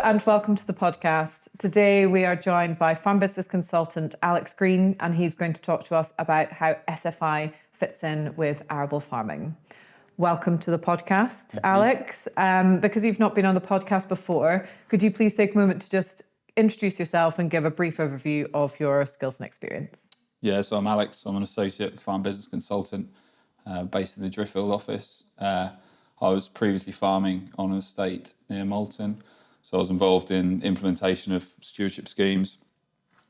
and welcome to the podcast. Today we are joined by farm business consultant Alex Green, and he's going to talk to us about how SFI fits in with arable farming. Welcome to the podcast, Alex. Because you've not been on the podcast before, could you please take a moment to just introduce yourself and give a brief overview of your skills and experience? Yeah, so I'm Alex. I'm an associate farm business consultant based in the Driffield office. I was previously farming on an estate near Moulton, so I was involved in implementation of stewardship schemes.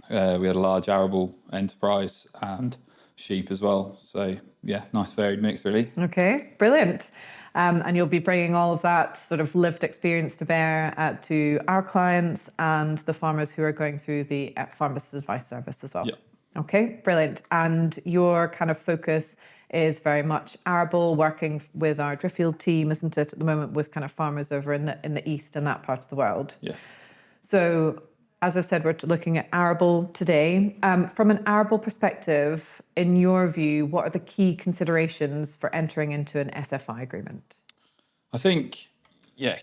We had a large arable enterprise and sheep as well. So yeah, nice varied mix really. Okay, brilliant. And you'll be bringing all of that sort of lived experience to bear to our clients and the farmers who are going through the Farm Business Advice Service as well. Yeah. Okay, brilliant. And your kind of focus is very much arable, working with our Driffield team, isn't it, at the moment, with kind of farmers over in the east and that part of the world? Yes. So, as I said, we're looking at arable today. From an arable perspective, in your view, what are the key considerations for entering into an SFI agreement? I think,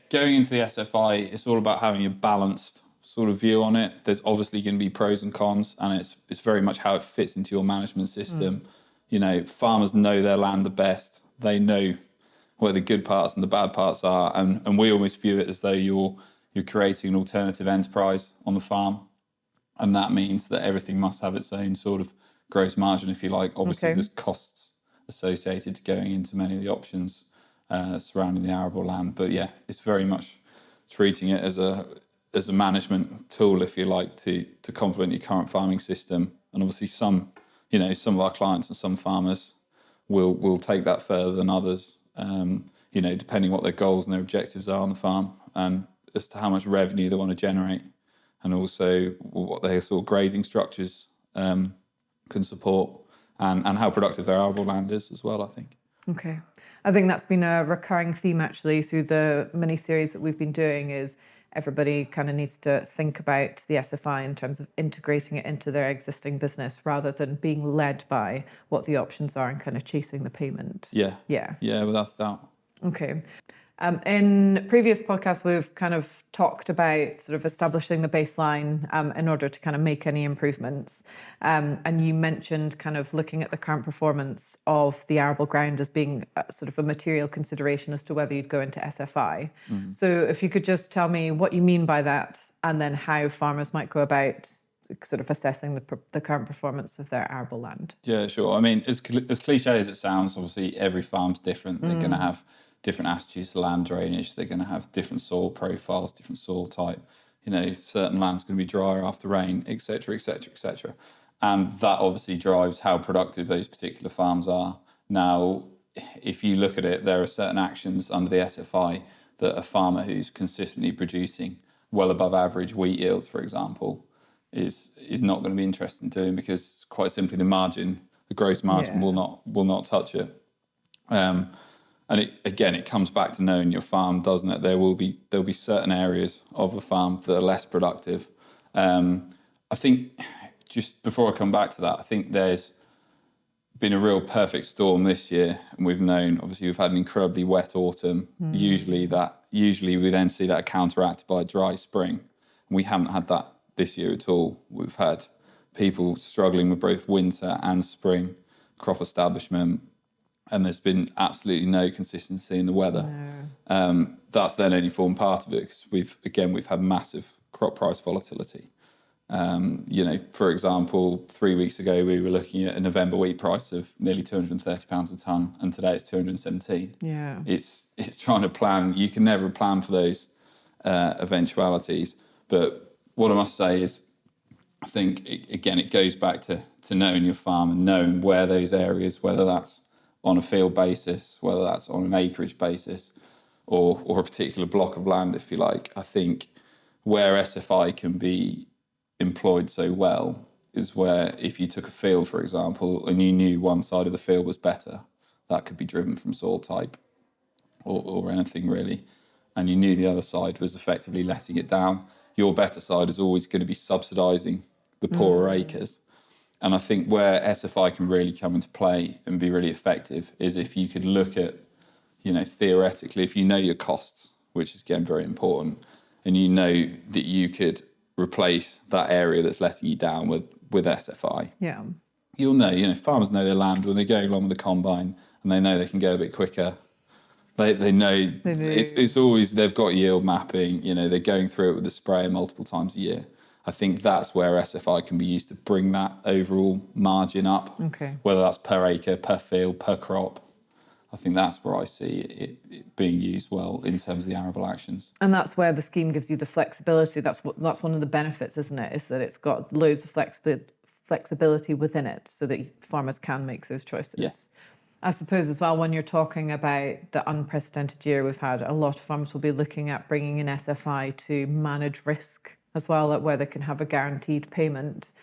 going into the SFI, it's all about having a balanced sort of view on it. There's obviously going to be pros and cons, and it's very much how it fits into your management system. You know, farmers know their land the best. They know where the good parts and the bad parts are, and we almost view it as though you're creating an alternative enterprise on the farm, and that means that everything must have its own sort of gross margin, if you like. Obviously, There's costs associated to going into many of the options surrounding the arable land, but yeah, it's very much treating it as a management tool, if you like, to complement your current farming system. And obviously some of our clients and some farmers will take that further than others, depending what their goals and their objectives are on the farm, and as to how much revenue they want to generate, and also what their sort of grazing structures can support, and how productive their arable land is as well, I think. Okay. I think that's been a recurring theme actually through the mini-series that we've been doing, is everybody kind of needs to think about the SFI in terms of integrating it into their existing business rather than being led by what the options are and kind of chasing the payment. Yeah, without a doubt. Okay. In previous podcasts, we've kind of talked about sort of establishing the baseline in order to kind of make any improvements. And you mentioned kind of looking at the current performance of the arable ground as being sort of a material consideration as to whether you'd go into SFI. So if you could just tell me what you mean by that, and then how farmers might go about sort of assessing the current performance of their arable land. Yeah, sure. I mean, as cliche as it sounds, obviously every farm's different. They're going to have different attitudes to land drainage. They're going to have different soil profiles, different soil type. Certain land's going to be drier after rain, etc., etc., etc. And that obviously drives how productive those particular farms are. Now, if you look at it, there are certain actions under the SFI that a farmer who's consistently producing well above average wheat yields, for example, is not going to be interested in doing, because quite simply the gross margin will not touch it. And it comes back to knowing your farm, doesn't it? There'll be certain areas of a farm that are less productive. I think, just before I come back to that, I think there's been a real perfect storm this year, and we've had an incredibly wet autumn. Usually we then see that counteracted by a dry spring. And we haven't had that this year at all. We've had people struggling with both winter and spring crop establishment, and there's been absolutely no consistency in the weather. No. That's then only formed part of it, because we've had massive crop price volatility. For example, 3 weeks ago we were looking at a November wheat price of nearly £230 a tonne, and today it's 217. Yeah, it's trying to plan. You can never plan for those eventualities. But what I must say is, I think it goes back to knowing your farm and knowing where those areas, whether that's on a field basis, whether that's on an acreage basis, or a particular block of land, if you like. I think where SFI can be employed so well is where, if you took a field, for example, and you knew one side of the field was better, that could be driven from soil type or anything really, and you knew the other side was effectively letting it down, your better side is always going to be subsidising the poorer acres. And I think where SFI can really come into play and be really effective is if you could look at, theoretically, if you know your costs, which is, again, very important, and you know that you could replace that area that's letting you down with SFI. Yeah. You'll know, farmers know their land when they're going along with the combine and they know they can go a bit quicker. They know it's always, they've got yield mapping, they're going through it with the sprayer multiple times a year. I think that's where SFI can be used to bring that overall margin up, whether that's per acre, per field, per crop. I think that's where I see it being used well in terms of the arable actions. And that's where the scheme gives you the flexibility. That's one of the benefits, isn't it? Is that it's got loads of flexibility within it so that farmers can make those choices. Yeah. I suppose as well, when you're talking about the unprecedented year we've had, a lot of farmers will be looking at bringing in SFI to manage risk as well, where they can have a guaranteed payment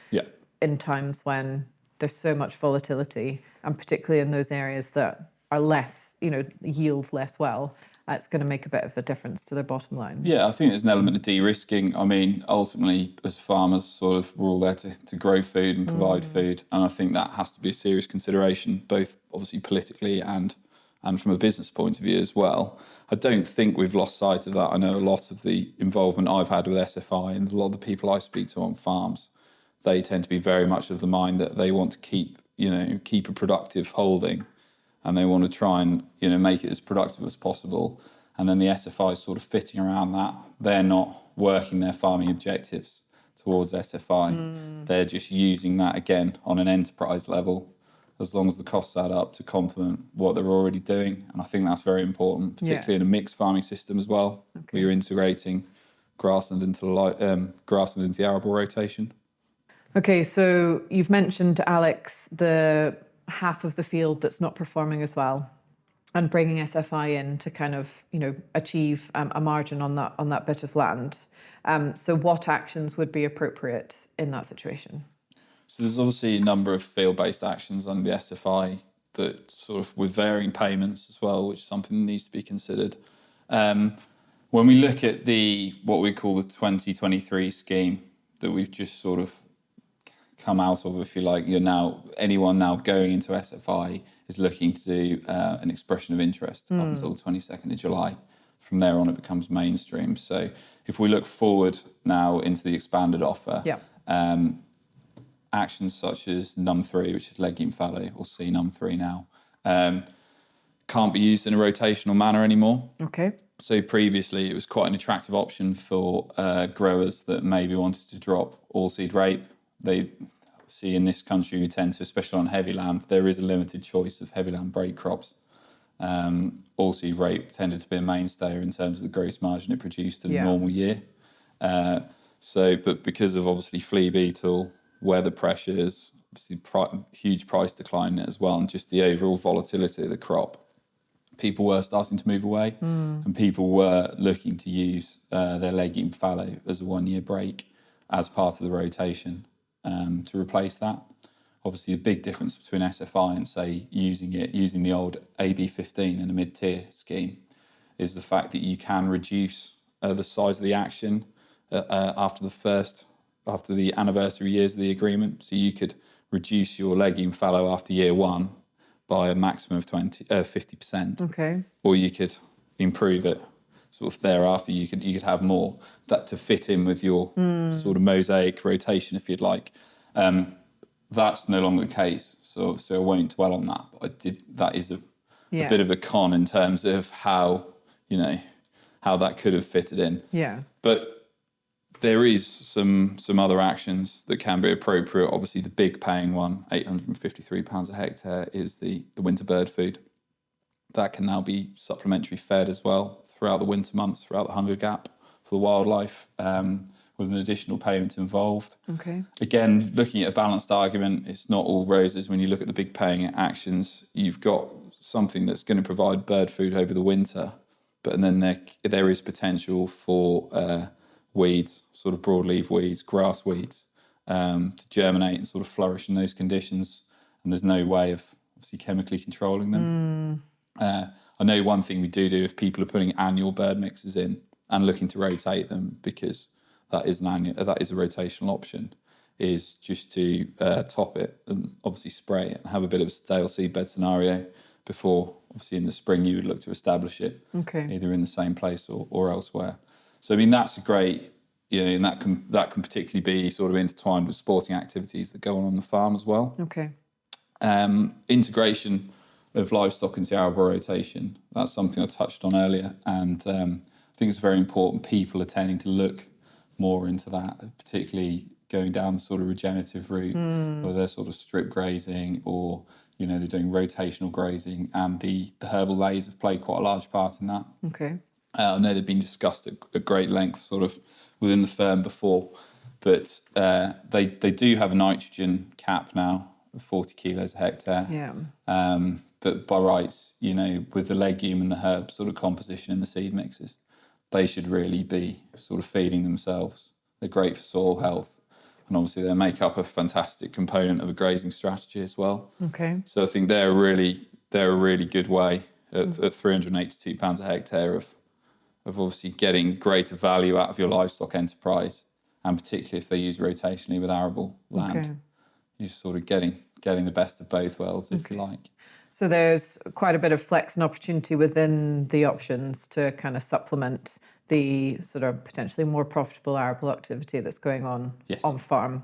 in times when there's so much volatility, and particularly in those areas that are less, yield less well. It's going to make a bit of a difference to their bottom line. Yeah, I think there's an element of de-risking. I mean, ultimately, as farmers, sort of, we're all there to grow food and provide food, and I think that has to be a serious consideration, both obviously politically and from a business point of view as well. I don't think we've lost sight of that. I know a lot of the involvement I've had with SFI and a lot of the people I speak to on farms, they tend to be very much of the mind that they want to keep a productive holding. And they want to try and, make it as productive as possible. And then the SFI is sort of fitting around that. They're not working their farming objectives towards SFI. They're just using that, again, on an enterprise level, as long as the costs add up, to complement what they're already doing. And I think that's very important, particularly in a mixed farming system as well, where you're integrating grassland into the arable rotation. Okay, so you've mentioned, Alex, the half of the field that's not performing as well, and bringing SFI in to kind of achieve a margin on that bit of land. So what actions would be appropriate in that situation? So there's obviously a number of field-based actions under the SFI that sort of with varying payments as well, which is something that needs to be considered. When we look at what we call the 2023 scheme that we've just sort of come out of, if you like, anyone now going into SFI is looking to do an expression of interest up until the 22nd of July. From there on, it becomes mainstream. So if we look forward now into the expanded offer, actions such as num3, which is legume fallow, or C num3 now, can't be used in a rotational manner anymore. Okay. So previously, it was quite an attractive option for growers that maybe wanted to drop all-seed rape. They see in this country, we tend to, especially on heavy land, there is a limited choice of heavy land break crops. All-seed rape tended to be a mainstay in terms of the gross margin it produced in a normal year. But because of obviously flea beetle, weather pressures, obviously huge price decline as well, and just the overall volatility of the crop, people were starting to move away, and people were looking to use their legume fallow as a 1 year break as part of the rotation. To replace that. Obviously, the big difference between SFI and, say, using the old AB15 in a mid-tier scheme is the fact that you can reduce the size of the action after the anniversary years of the agreement. So you could reduce your legume fallow after year one by a maximum of 50%. Okay. Or you could improve it sort of thereafter. You could have more that to fit in with your sort of mosaic rotation, if you'd like. That's no longer the case, so I won't dwell on that. But that is a bit of a con in terms of how that could have fitted in. Yeah. But there is some other actions that can be appropriate. Obviously, the big paying one, £853 a hectare, is the winter bird food. That can now be supplementary fed as well throughout the winter months, throughout the hunger gap for the wildlife, with an additional payment involved. Okay. Again, looking at a balanced argument, it's not all roses. When you look at the big paying actions, you've got something that's going to provide bird food over the winter, but then there is potential for weeds, sort of broadleaf weeds, grass weeds, to germinate and sort of flourish in those conditions, and there's no way of obviously chemically controlling them. I know one thing we do if people are putting annual bird mixes in and looking to rotate them, because that is a rotational option, is just to top it and obviously spray it and have a bit of a stale seedbed scenario before, obviously in the spring, you would look to establish it, either in the same place or elsewhere. So I mean, that's a great, and that can particularly be sort of intertwined with sporting activities that go on the farm as well. Okay. Integration of livestock into arable rotation, that's something I touched on earlier, and I think it's very important. People are tending to look more into that, particularly going down the sort of regenerative route, where they're sort of strip grazing, or they're doing rotational grazing, and the herbal layers have played quite a large part in that. Okay. I know they've been discussed at great length sort of within the firm before, but they do have a nitrogen cap now of 40 kilos a hectare. Yeah. But by rights, with the legume and the herb sort of composition in the seed mixes, they should really be sort of feeding themselves. They're great for soil health, and obviously they make up a fantastic component of a grazing strategy as well. Okay. So I think they're a really good way at £382 a hectare of obviously getting greater value out of your livestock enterprise, and particularly if they use rotationally with arable land. Okay. You're sort of getting the best of both worlds, if you like. So there's quite a bit of flex and opportunity within the options to kind of supplement the sort of potentially more profitable arable activity that's going on on farm.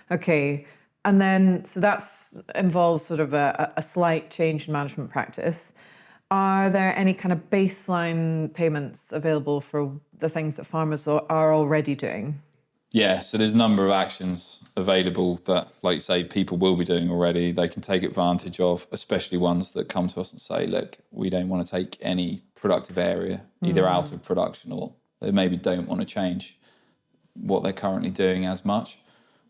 Okay. And then, so that's involves sort of a slight change in management practice. Are there any kind of baseline payments available for the things that farmers are already doing? Yeah, so there's a number of actions available that, like you say, people will be doing already. They can take advantage of, especially ones that come to us and say, look, we don't want to take any productive area either out of production, or they maybe don't want to change what they're currently doing as much.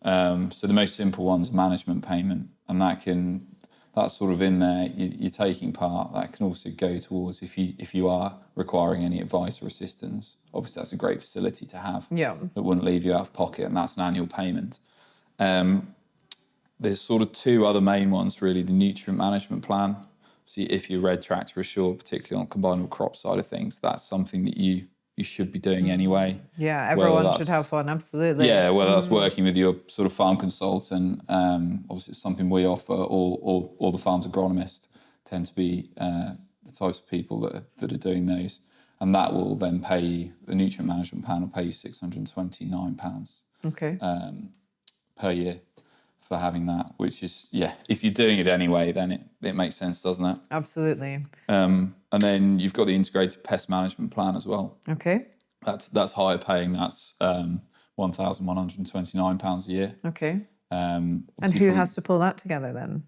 So the most simple one's management payment, and that's sort of in there. You're taking part. That can also go towards if you are requiring any advice or assistance. Obviously, that's a great facility to have. Yeah, that wouldn't leave you out of pocket, and that's an annual payment. There's sort of two other main ones, really. The nutrient management plan. See, if you're red tractor assured, particularly on combinable crop side of things, that's something that you should be doing anyway. Yeah, everyone should have one, absolutely. Yeah, whether that's working with your sort of farm consultant, obviously it's something we offer, or the farm's agronomist tend to be the types of people that are doing those. And that will then pay you, the nutrient management plan will pay you £629 per year for having that, which is, if you're doing it anyway, then it makes sense, doesn't it? Absolutely. And then you've got the integrated pest management plan as well. Okay. That's higher paying. That's £1,129 a year. Okay. And who has to pull that together then?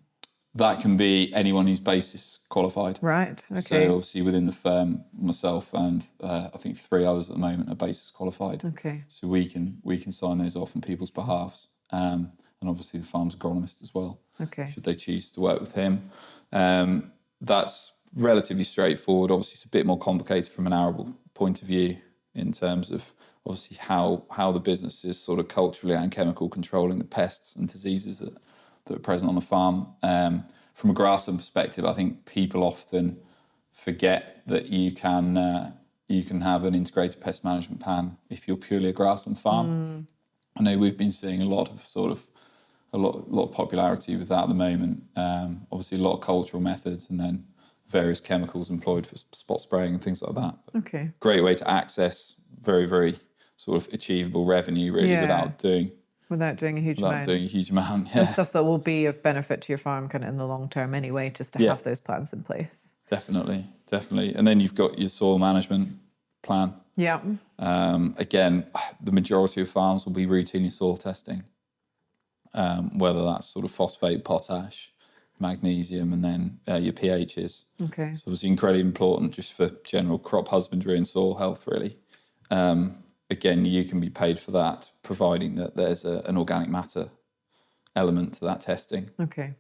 That can be anyone who's basis qualified. Right. Okay. So obviously within the firm, myself and I think 3 others at the moment are basis qualified. Okay. So we can sign those off on people's behalves, and obviously the farm's agronomist as well. Okay. Should they choose to work with him, that's relatively straightforward. Obviously, it's a bit more complicated from an arable point of view in terms of obviously how the business is sort of culturally and chemical controlling the pests and diseases that are present on the farm. From a grassland perspective, I think people often forget that you can have an integrated pest management plan if you're purely a grassland farm. I know we've been seeing a lot of popularity with that at the moment. Obviously, a lot of cultural methods, and then various chemicals employed for spot spraying and things like that. But okay. Great way to access very, very sort of achievable revenue, really, without doing a huge amount. Yeah. And stuff that will be of benefit to your farm kind of in the long term anyway, just to have those plans in place. Definitely. And then you've got your soil management plan. Yeah. Again, the majority of farms will be routinely soil testing, whether that's sort of phosphate, potash, magnesium, and then your pHs. Okay. So obviously incredibly important just for general crop husbandry and soil health, really. Again, you can be paid for that, providing that there's an organic matter element to that testing. Okay.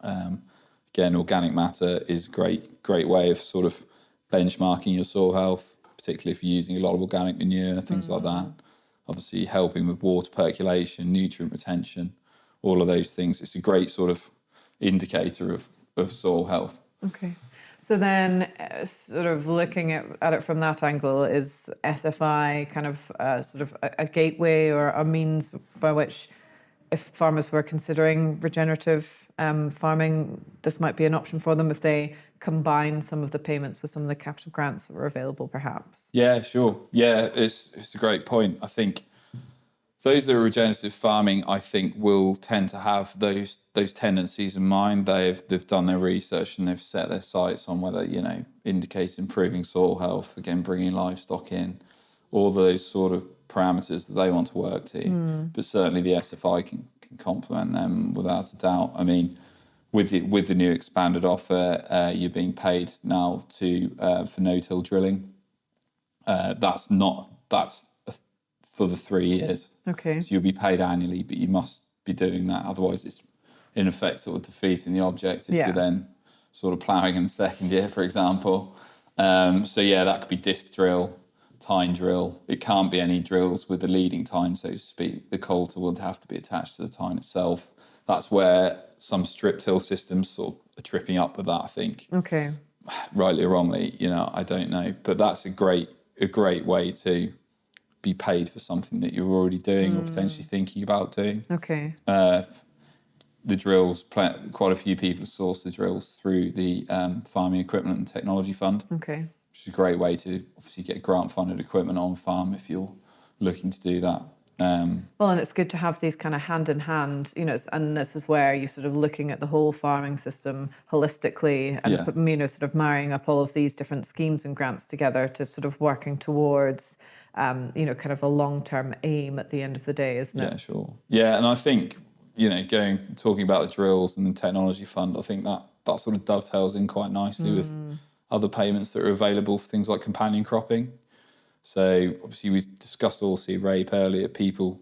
Again, organic matter is a great way of sort of benchmarking your soil health, particularly if you're using a lot of organic manure, things like that. Obviously helping with water percolation, nutrient retention, all of those things. It's a great sort of indicator of soil health. Okay. So then sort of looking at it from that angle, is SFI kind of sort of a gateway or a means by which, if farmers were considering regenerative farming, this might be an option for them if they combine some of the payments with some of the capital grants that were available, perhaps. Yeah, sure. Yeah, it's a great point. I think those that are regenerative farming, I think, will tend to have those tendencies in mind. They've done their research and they've set their sights on whether, indicates improving soil health, again, bringing livestock in, all those sort of parameters that they want to work to. But certainly the SFI can complement them without a doubt. I mean, with the new expanded offer, you're being paid now for no-till drilling. That's for the 3 years. Okay. So you'll be paid annually, but you must be doing that. Otherwise, it's in effect sort of defeating the object if you're then sort of ploughing in the second year, for example. So yeah, that could be disc drill, tine drill. It can't be any drills with the leading tine, so to speak. The coulter will have to be attached to the tine itself. That's where some strip till systems sort of are tripping up with that, I think. Okay. Rightly or wrongly, I don't know. But that's a great way to be paid for something that you're already doing or potentially thinking about doing. Okay. The drills, quite a few people source the drills through the Farming Equipment and Technology Fund. Okay. Which is a great way to obviously get grant-funded equipment on farm if you're looking to do that. Well, and it's good to have these kind of hand in hand, and this is where you're sort of looking at the whole farming system holistically and, sort of marrying up all of these different schemes and grants together to sort of working towards, kind of a long-term aim at the end of the day, isn't it? Yeah, sure. Yeah, and I think, talking about the drills and the technology fund, I think that sort of dovetails in quite nicely with other payments that are available for things like companion cropping. So obviously we discussed oilseed rape earlier. People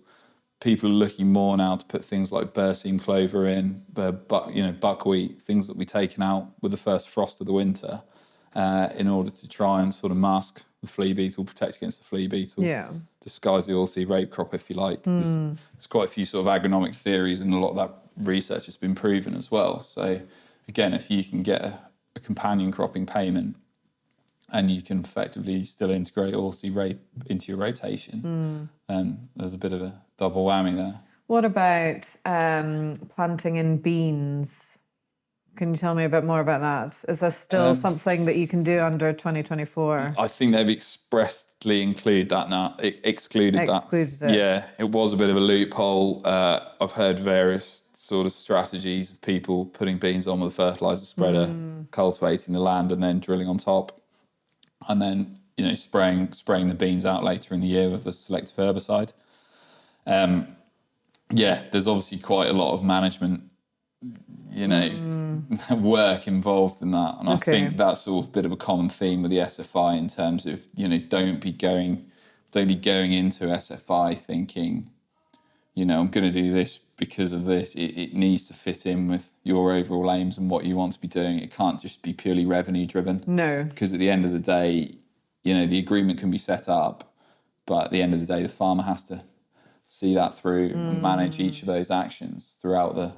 are looking more now to put things like berseem clover in, buckwheat, things that will be taken out with the first frost of the winter, in order to try and sort of mask the flea beetle, protect against the flea beetle, disguise the oilseed rape crop, if you like. There's quite a few sort of agronomic theories, and a lot of that research has been proven as well. So again, if you can get a companion cropping payment, and you can effectively still integrate oilseed rape into your rotation, then there's a bit of a double whammy there. What about planting in beans? Can you tell me a bit more about that? Is there still something that you can do under 2024? I think they've expressly excluded that. Excluded it. Yeah, it was a bit of a loophole. I've heard various sort of strategies of people putting beans on with a fertiliser spreader, cultivating the land and then drilling on top. And then, spraying the beans out later in the year with a selective herbicide. There's obviously quite a lot of management, work involved in that. And I think that's sort of a bit of a common theme with the SFI in terms of, don't be going into SFI thinking, I'm going to do this because of this. It needs to fit in with your overall aims and what you want to be doing. It can't just be purely revenue driven. No. Because at the end of the day, the agreement can be set up, but at the end of the day, the farmer has to see that through and manage each of those actions throughout the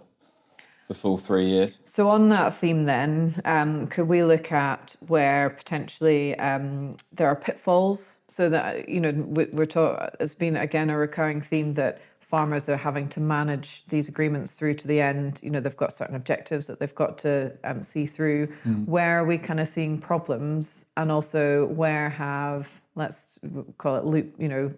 full 3 years. So on that theme then, could we look at where potentially there are pitfalls? So that, we're taught, it's been, again, a recurring theme that farmers are having to manage these agreements through to the end. They've got certain objectives that they've got to see through. Where are we kind of seeing problems, and also where have, let's call it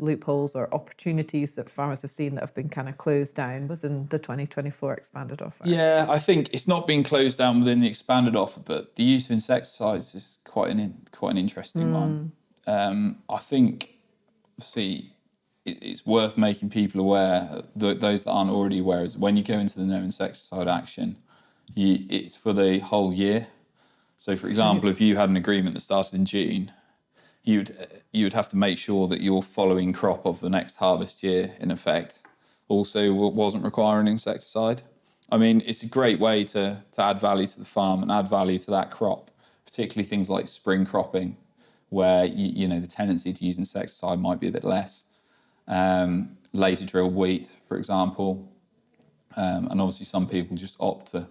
loopholes or opportunities that farmers have seen that have been kind of closed down within the 2024 expanded offer? Yeah, I think it's not been closed down within the expanded offer, but the use of insecticides is quite an interesting one. I think, it's worth making people aware, those that aren't already aware, is when you go into the no insecticide action, it's for the whole year. So, for example, if you had an agreement that started in June, you would have to make sure that your following crop of the next harvest year, in effect, also wasn't requiring insecticide. I mean, it's a great way to add value to the farm and add value to that crop, particularly things like spring cropping, where the tendency to use insecticide might be a bit less. Later drilled wheat, for example, and obviously some people just opt to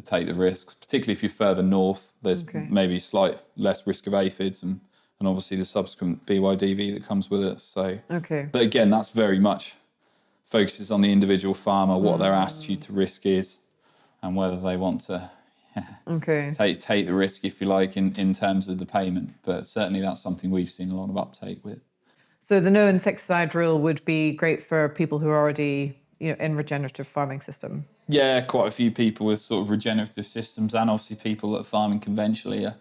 take the risks, particularly if you're further north. There's maybe slight less risk of aphids and obviously the subsequent BYDV that comes with it. So, but again, that's very much focuses on the individual farmer, what their attitude to risk is, and whether they want to Okay. take the risk, if you like, in terms of the payment. But certainly that's something we've seen a lot of uptake with. So the no insecticide rule would be great for people who are already, in regenerative farming system. Yeah, quite a few people with sort of regenerative systems, and obviously people that are farming conventionally are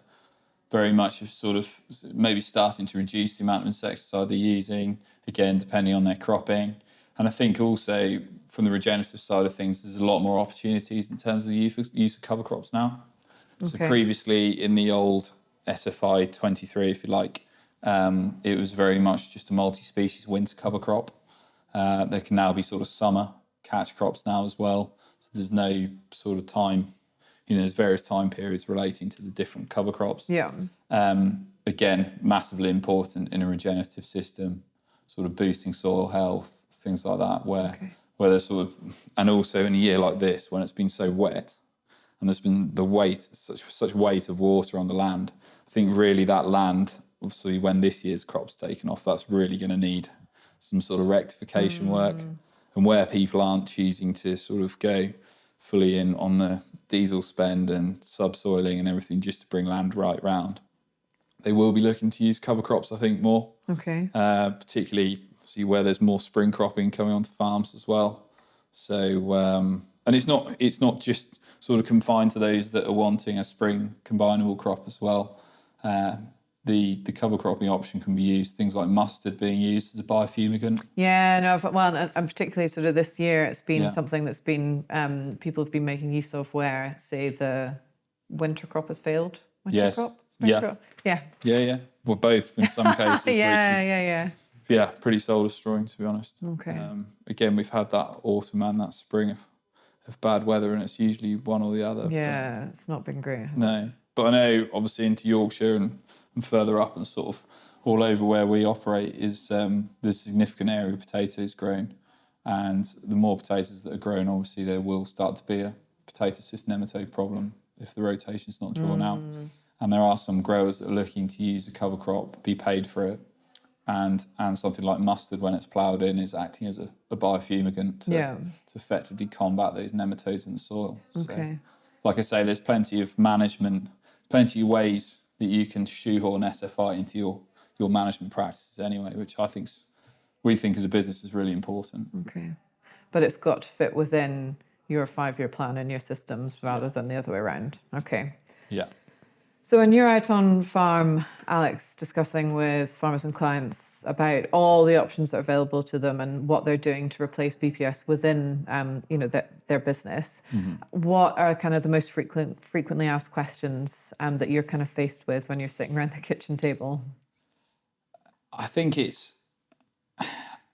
very much sort of maybe starting to reduce the amount of insecticide they're using, again, depending on their cropping. And I think also from the regenerative side of things, there's a lot more opportunities in terms of the use of cover crops now. So previously in the old SFI 23, if you like, it was very much just a multi-species winter cover crop. There can now be sort of summer catch crops now as well. So there's no sort of time, there's various time periods relating to the different cover crops. Yeah. Again, massively important in a regenerative system, sort of boosting soil health, things like that, where there's sort of, and also in a year like this, when it's been so wet, and there's been such weight of water on the land, I think really that land, obviously when this year's crop's taken off, that's really going to need some sort of rectification work. And where people aren't choosing to sort of go fully in on the diesel spend and subsoiling and everything just to bring land right round, they will be looking to use cover crops, I think, more. Okay. Particularly see where there's more spring cropping coming onto farms as well. So, and it's not just sort of confined to those that are wanting a spring combinable crop as well. The cover cropping option can be used, things like mustard being used as a biofumigant. Yeah, no, well, and particularly sort of this year, it's been something that's been, people have been making use of where, say, the winter crop has failed. Yes. Crop? Yeah. Yeah. Yeah. Well, both in some cases. Yeah. Pretty soul destroying, to be honest. Okay. Again, we've had that autumn and that spring of bad weather, and it's usually one or the other. Yeah, it's not been great. No. But I know, obviously, into Yorkshire and further up and sort of all over where we operate is there's a significant area of potatoes grown. And the more potatoes that are grown, obviously, there will start to be a potato cyst nematode problem if the rotation's not drawn out. And there are some growers that are looking to use a cover crop, be paid for it, and something like mustard, when it's ploughed in, is acting as a biofumigant to effectively combat those nematodes in the soil. Okay. So, like I say, there's plenty of management, plenty of ways that you can shoehorn SFI into your management practices anyway, which we think as a business is really important. Okay. But it's got to fit within your 5-year plan and your systems rather than the other way around. Okay. Yeah. So when you're out on farm, Alex, discussing with farmers and clients about all the options that are available to them and what they're doing to replace BPS within, their business, what are kind of the most frequently asked questions that you're kind of faced with when you're sitting around the kitchen table? I think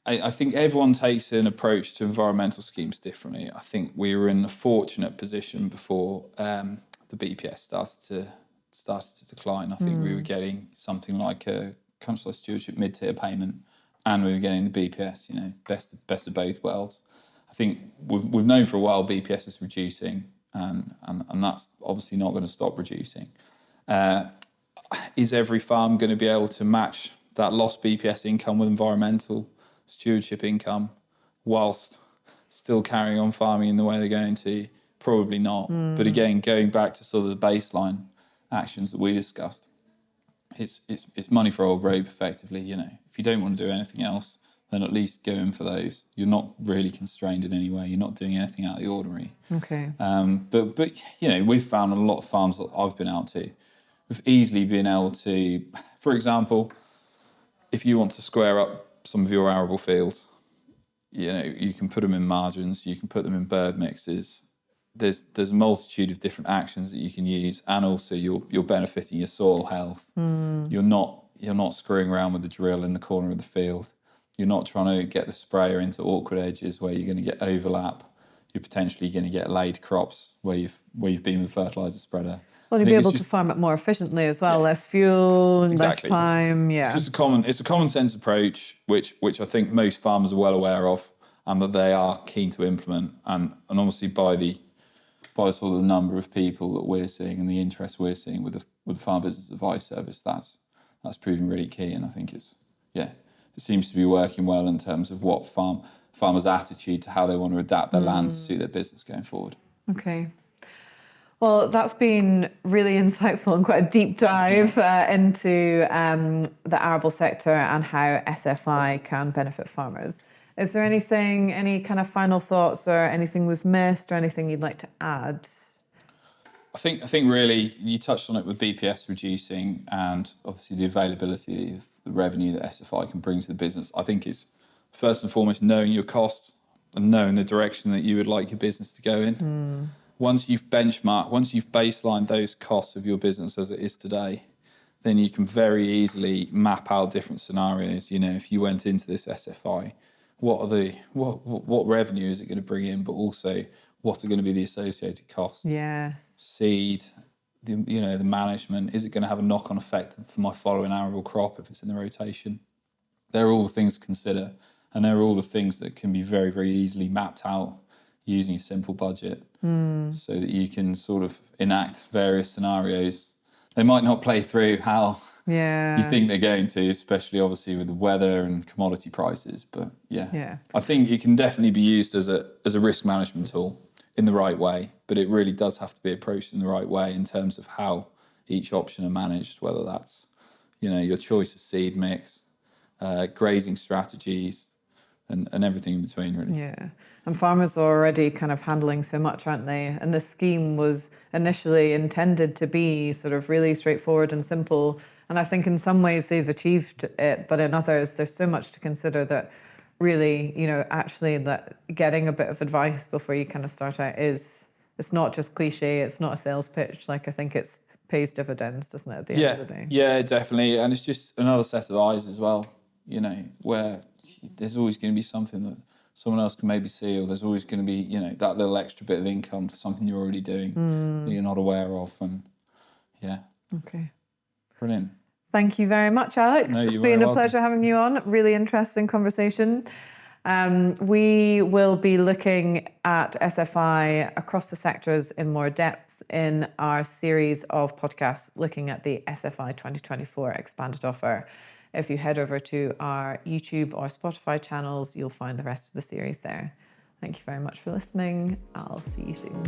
I think everyone takes an approach to environmental schemes differently. I think we were in a fortunate position before the BPS started to decline. I think we were getting something like a countryside stewardship mid-tier payment, and we were getting the BPS, best of both worlds. I think we've known for a while BPS is reducing, and that's obviously not going to stop reducing. Is every farm going to be able to match that lost BPS income with environmental stewardship income whilst still carrying on farming in the way they're going to? Probably not. But again, going back to sort of the baseline actions that we discussed, it's money for old rope effectively. If you don't want to do anything else, then at least go in for those. You're not really constrained in any way. You're not doing anything out of the ordinary. Okay. But we've found a lot of farms that I've been out to, we've easily been able to, for example, if you want to square up some of your arable fields, you can put them in margins, you can put them in bird mixes. There's a multitude of different actions that you can use, and also you're benefiting your soil health. You're not screwing around with the drill in the corner of the field. You're not trying to get the sprayer into awkward edges where you're going to get overlap. You're potentially going to get laid crops where you've been with the fertilizer spreader. Well, you'll be able to farm it more efficiently as well, less fuel, less time. Yeah, it's a common sense approach, which I think most farmers are well aware of, and that they are keen to implement. And obviously by sort of the number of people that we're seeing and the interest we're seeing with the Farm Business Advice Service, that's proven really key. And I think it seems to be working well in terms of what farmers' attitude to how they want to adapt their land to suit their business going forward. Okay. Well, that's been really insightful and quite a deep dive into the arable sector and how SFI can benefit farmers. Is there anything, any kind of final thoughts or anything we've missed or anything you'd like to add? I think really you touched on it with BPS reducing and obviously the availability of the revenue that SFI can bring to the business. I think it's first and foremost knowing your costs and knowing the direction that you would like your business to go in. Once you've benchmarked, once you've baselined those costs of your business as it is today, then you can very easily map out different scenarios. You know, if you went into this SFI, what revenue is it going to bring in, but also what are going to be the associated costs? Yes. Seed, the management. Is it going to have a knock-on effect for my following arable crop if it's in the rotation? They're all the things to consider, and they're all the things that can be very, very easily mapped out using a simple budget, so that you can sort of enact various scenarios. They might not play through how you think they're going to, especially obviously with the weather and commodity prices. But I think it can definitely be used as a risk management tool in the right way, but it really does have to be approached in the right way in terms of how each option are managed, whether that's, your choice of seed mix, grazing strategies, and everything in between, really. Yeah. And farmers are already kind of handling so much, aren't they? And the scheme was initially intended to be sort of really straightforward and simple. And I think in some ways they've achieved it, but in others there's so much to consider that really, actually that getting a bit of advice before you kind of start out it's not just cliche, it's not a sales pitch. Like, I think it's pays dividends, doesn't it, at the end of the day? Yeah, definitely. And it's just another set of eyes as well, where there's always going to be something that someone else can maybe see, or there's always going to be, that little extra bit of income for something you're already doing that you're not aware of. And Okay. Brilliant. Thank you very much, Alex. No, it's you're been very a welcome. pleasure having you on. Really interesting conversation. We will be looking at SFI across the sectors in more depth in our series of podcasts looking at the SFI 2024 expanded offer. If you head over to our YouTube or Spotify channels, you'll find the rest of the series there. Thank you very much for listening. I'll see you soon.